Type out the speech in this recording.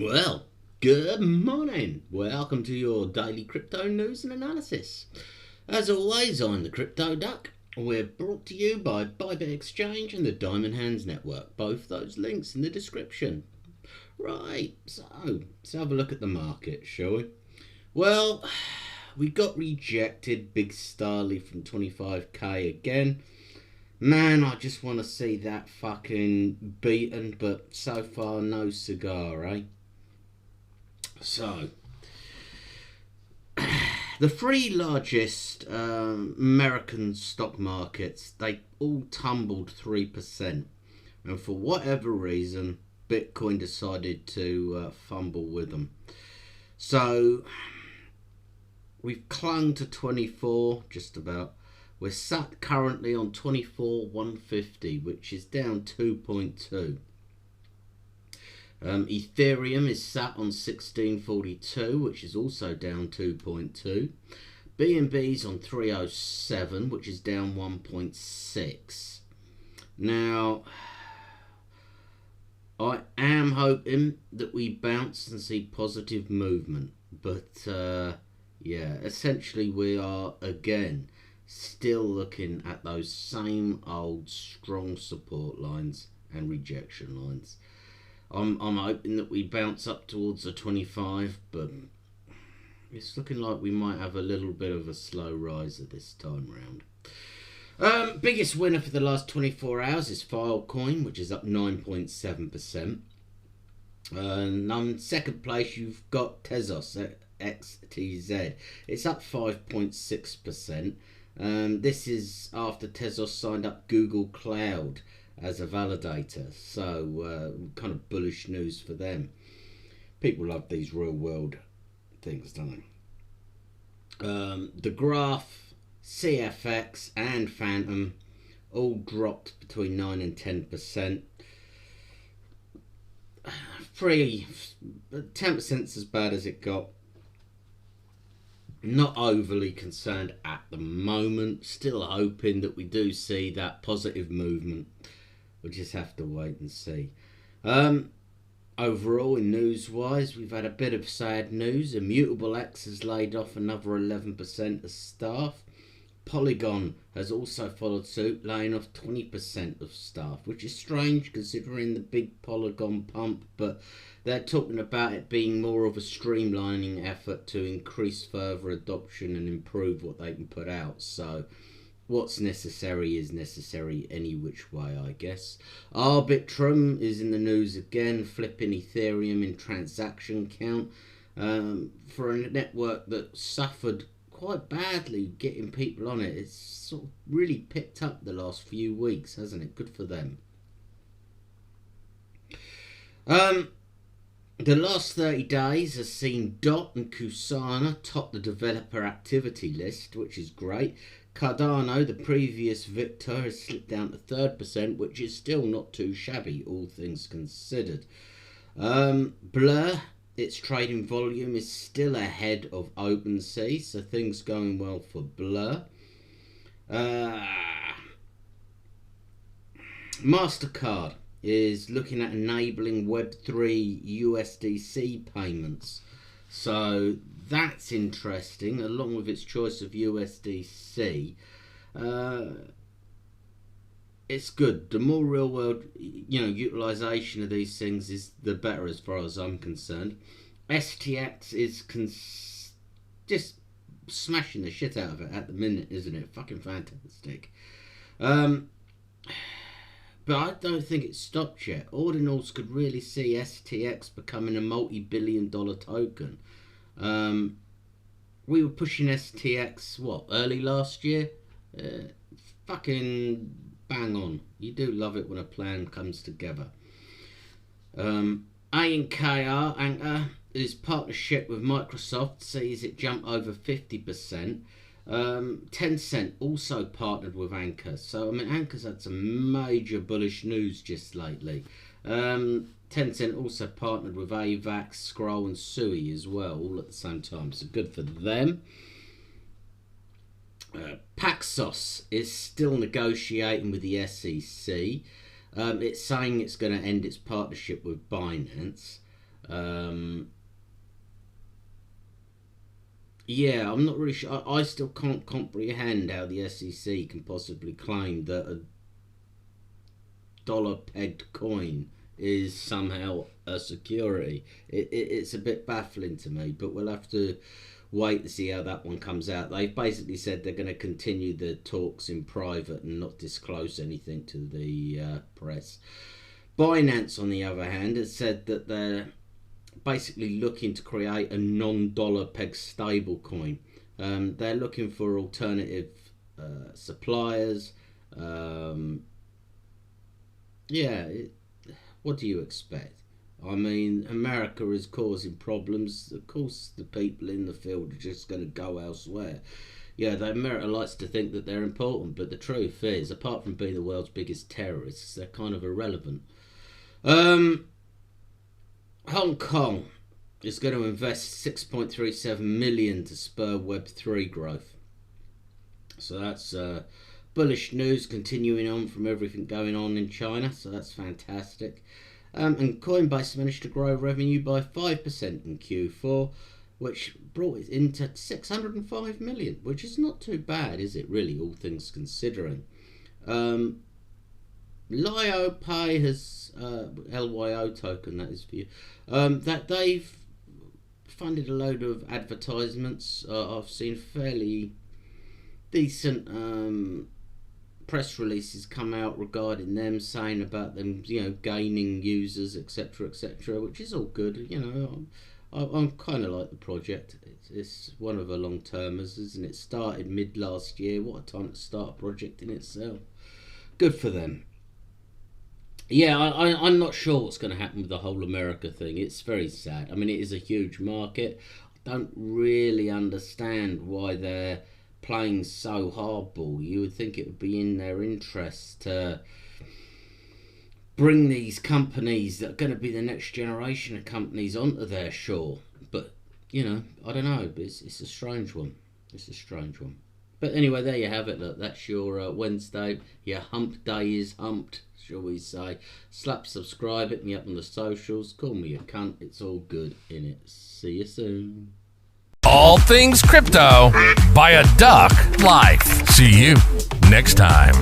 Well, good morning. Welcome to your daily crypto news and analysis. As always, I'm the Crypto Duck. We're brought to you by BYBIT Exchange and the Diamond Hands Network. Both those links in the description. Right, so let's have a look at the market, shall we? Well, we got rejected big starly from 25k again. Man, I just want to see that fucking beaten, but so far no cigar, eh? So, the three largest American stock markets, they all tumbled 3%. And for whatever reason, Bitcoin decided to fumble with them. So, we've clung to 24, just about. We're sat currently on 24,150, which is down 2.2. Ethereum is sat on 1642, which is also down 2.2. BNB's on 307, which is down 1.6. Now, I am hoping that we bounce and see positive movement, but yeah, essentially we are again still looking at those same old strong support lines and rejection lines. I'm hoping that we bounce up towards the 25, but it's looking like we might have a little bit of a slow riser this time round. Biggest winner for the last 24 hours is Filecoin, which is up 9.7%. And on second place, you've got Tezos, XTZ. It's up 5.6%. This is after Tezos signed up Google Cloud as a validator, so kind of bullish news for them. People love these real world things, don't they? The Graph, CFX and Phantom all dropped between 9 and 10%. 10% is as bad as it got. Not overly concerned at the moment. Still hoping that we do see that positive movement. We'll just have to wait and see. Overall, in news-wise, we've had a bit of sad news. Immutable X has laid off another 11% of staff. Polygon has also followed suit, laying off 20% of staff, which is strange considering the big Polygon pump, but they're talking about it being more of a streamlining effort to increase further adoption and improve what they can put out. So what's necessary is necessary any which way, I guess. Arbitrum is in the news again, flipping Ethereum in transaction count for a network that suffered quite badly getting people on it. It's sort of really picked up the last few weeks, hasn't it? Good for them. The last 30 days has seen DOT and Kusana top the developer activity list, which is great. Cardano, the previous victor, has slipped down to 3rd%, which is still not too shabby, all things considered. Blur, its trading volume is still ahead of OpenSea, so things going well for Blur. MasterCard is looking at enabling Web3 USDC payments. So that's interesting, along with its choice of USDC. It's good. The more real world, utilization of these things is the better as far as I'm concerned. STX is just smashing the shit out of it at the minute, isn't it? Fucking fantastic. But I don't think it's stopped yet. Ordinals could really see STX becoming a multi-billion-dollar token. We were pushing STX, early last year? Fucking bang on. You do love it when a plan comes together. ANKR, Anchor, his partnership with Microsoft sees it jump over 50%. Tencent also partnered with Anchor. So, I mean, Anchor's had some major bullish news just lately. Tencent also partnered with AVAX, Scroll and Sui as well, all at the same time. So good for them. Paxos is still negotiating with the SEC. It's saying it's going to end its partnership with Binance. Yeah, I'm not really sure. I still can't comprehend how the SEC can possibly claim that a dollar pegged coin is somehow a security. It's a bit baffling to me, but we'll have to wait to see how that one comes out. They've basically said they're going to continue the talks in private and not disclose anything to the press. Binance, on the other hand, has said that they're basically looking to create a non-dollar peg stable coin. They're looking for alternative suppliers. What do you expect? I mean, America is causing problems. Of course, the people in the field are just going to go elsewhere. Yeah, America likes to think that they're important, but the truth is, apart from being the world's biggest terrorists, they're kind of irrelevant. Hong Kong is going to invest 6.37 million to spur Web3 growth. So that's bullish news continuing on from everything going on in China. So that's fantastic. And Coinbase managed to grow revenue by 5% in Q4, which brought it into 605 million, which is not too bad, is it really, all things considering. LyoPay has LYO token, that is for you, that they've funded a load of advertisements. I've seen fairly decent press releases come out regarding them, saying about them, gaining users, etc., etc., which is all good. I'm kind of like the project. It's one of the long termers, isn't it? Started mid last year. What a time to start a project in itself. Good for them. Yeah, I'm not sure what's going to happen with the whole America thing. It's very sad. I mean, it is a huge market. I don't really understand why they're playing so hardball. You would think it would be in their interest to bring these companies that are going to be the next generation of companies onto their shore. But, I don't know. But it's a strange one. It's a strange one. But anyway, there you have it. Look, that's your Wednesday. Your hump day is humped, shall we say. Slap subscribe, hit me up on the socials, call me a cunt, it's all good in it. See you soon. All things crypto by a duck life. See you next time.